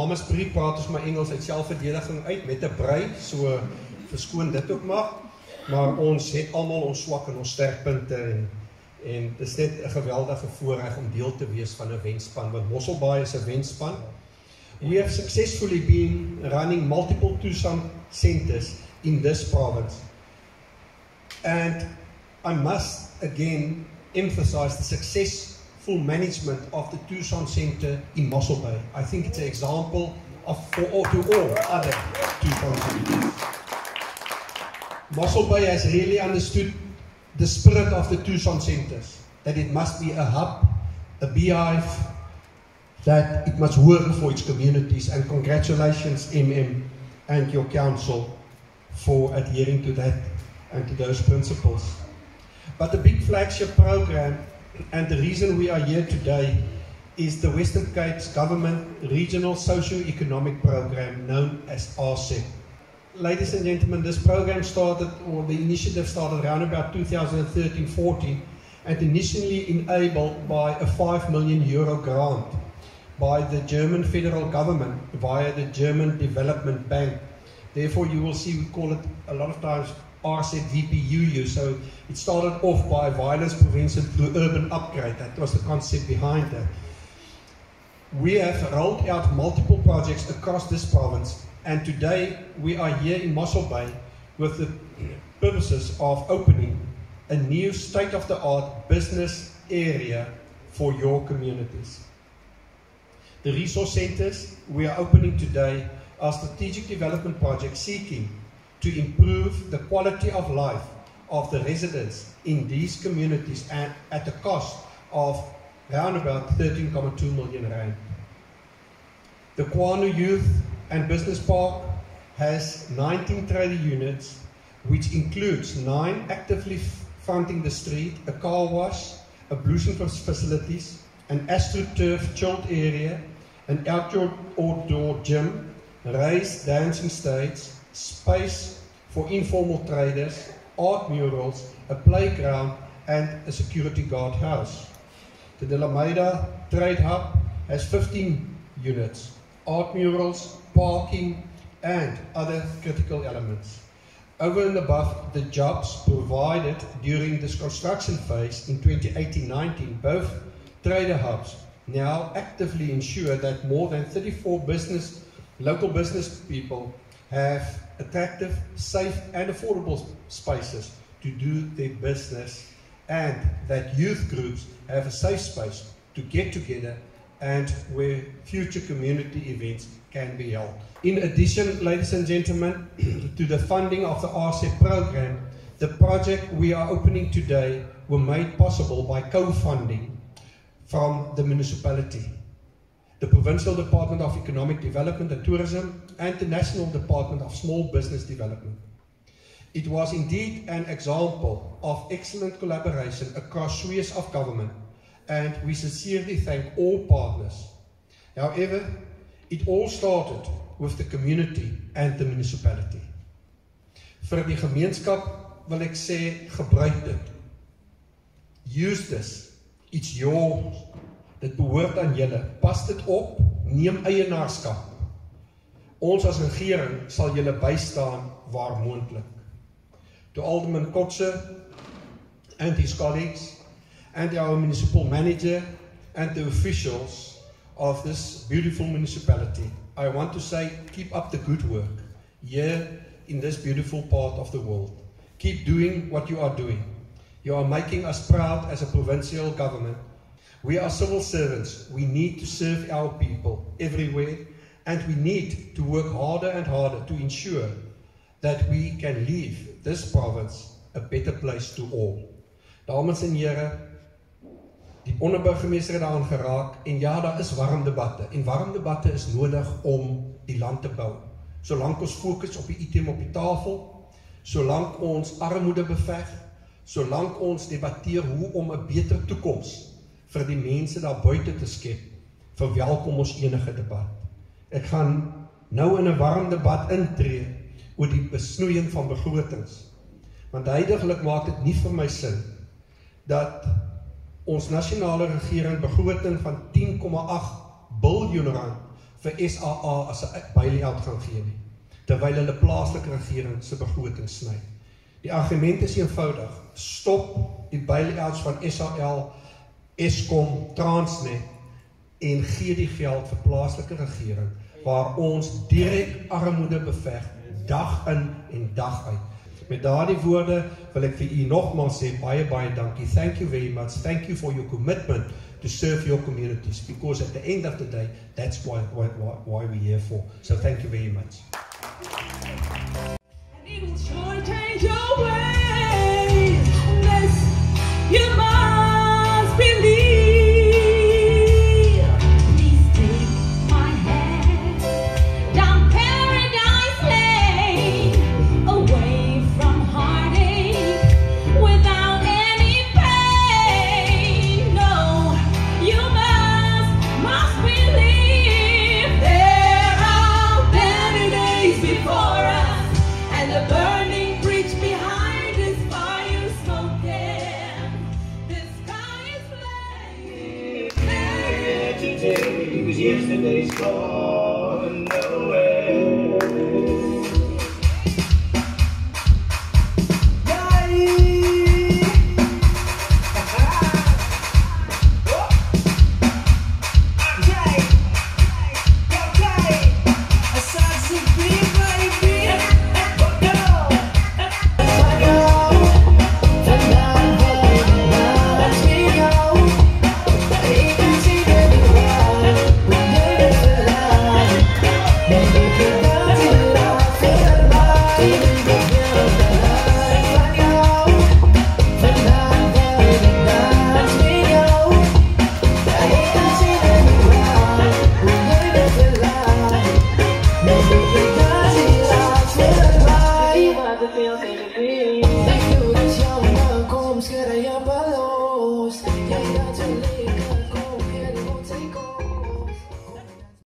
damesbrief praat ons maar Engels uit selfverdediging uit met 'n brei, so verskoon dit ook maar ons het almal ons swak en ons sterkpunte en dit is net 'n geweldige voorreg om deel te wees van 'n wenspan, want Mossel Bay is 'n wenspan. We have successfully been running multiple Tucson centers in this province, and I must again emphasize the successful management of the Tucson Center in Mossel Bay. I think it's an example to all other Tucson centers. Mossel Bay has really understood the spirit of the Tucson centers, that it must be a hub, a beehive, that it must work for its communities, and congratulations MM and your council for adhering to that and to those principles. But the big flagship program, and the reason we are here today, is the Western Cape's Government Regional Socio-Economic Program known as RCEP. Ladies and gentlemen, this program started, or the initiative started around about 2013-14, and initially enabled by a €5 million grant by the German federal government via the German Development Bank. Therefore, you will see we call it a lot of times RCEP VPUU. So it started off by violence prevention through urban upgrade. That was the concept behind that. We have rolled out multiple projects across this province, and today we are here in Mossel Bay with the purposes of opening a new state-of-the-art business area for your communities. The resource centers we are opening today are strategic development projects seeking to improve the quality of life of the residents in these communities and at the cost of around about 13.2 million rand. The Kwanu Youth and Business Park has 19 trading units, which includes 9 actively fronting the street, a car wash, ablution facilities, an AstroTurf chilled area, an outdoor gym, raised dancing stage, space for informal traders, art murals, a playground, and a security guard house. The De La Meida Trade Hub has 15 units, art murals, parking, and other critical elements. Over and above the jobs provided during this construction phase in 2018-19, both trader hubs now actively ensure that more than 34 local business people have attractive, safe and affordable spaces to do their business, and that youth groups have a safe space to get together and where future community events can be held. In addition, ladies and gentlemen, to the funding of the RCEP program, the project we are opening today were made possible by co-funding from the municipality, the Provincial Department of Economic Development and Tourism, and the National Department of Small Business Development. It was indeed an example of excellent collaboration across spheres of government, and we sincerely thank all partners. However, it all started with the community and the municipality. Vir die gemeenskap wil ek sê, gebruik dit. Use this. It's yours. Dit behoort aan julle. Pas dit op, neem eienaarskap. Ons as regering sal julle bystaan waar moontlik. To Alderman Kotse and his colleagues, and our municipal manager and the officials of this beautiful municipality, I want to say, keep up the good work here in this beautiful part of the world. Keep doing what you are doing. You are making us proud as a provincial government. We are civil servants. We need to serve our people everywhere, and we need to work harder and harder to ensure that we can leave this province a better place to all. Dames en here, die onderburgemeester het daaraan geraak, en ja, daar is warm debatte, en warm debatte is nodig om die land te bou. Solank ons fokus op die item op die tafel, solank ons armoede beveg, solank ons debatteer hoe om 'n beter toekoms vir die mense daar buite te skep, verwelkom ons enige debat. Ek gaan nou in 'n warm debat intree oor die besnoeiing van begrotings, want huidiglik maak dit nie vir my sin dat ons nasionale regering begroting van 10,8 biljoen rand vir SAA as 'n bail-out gaan gee nie, terwyl hulle plaaslike regering se begroting sny. Die argument is eenvoudig: stop die bail-outs van SAL, Eskom, Transnet en gee die geld vir plaaslike regering waar ons direk armoede beveg dag in en dag uit. Met daardie woorde wil ek vir u nogmaals sê baie dankie. Thank you very much. Thank you for your commitment to serve your communities, because at the end of the day, that's why we're here for. So thank you very much. And it will sure change your ways. This you must believe. Please take my hand down Paradise Lane, away from heartache, without any pain. No, you must believe. There are better days before us, and the burning bridge behind is fire smoking. The sky is flame. Today was yesterday's gone.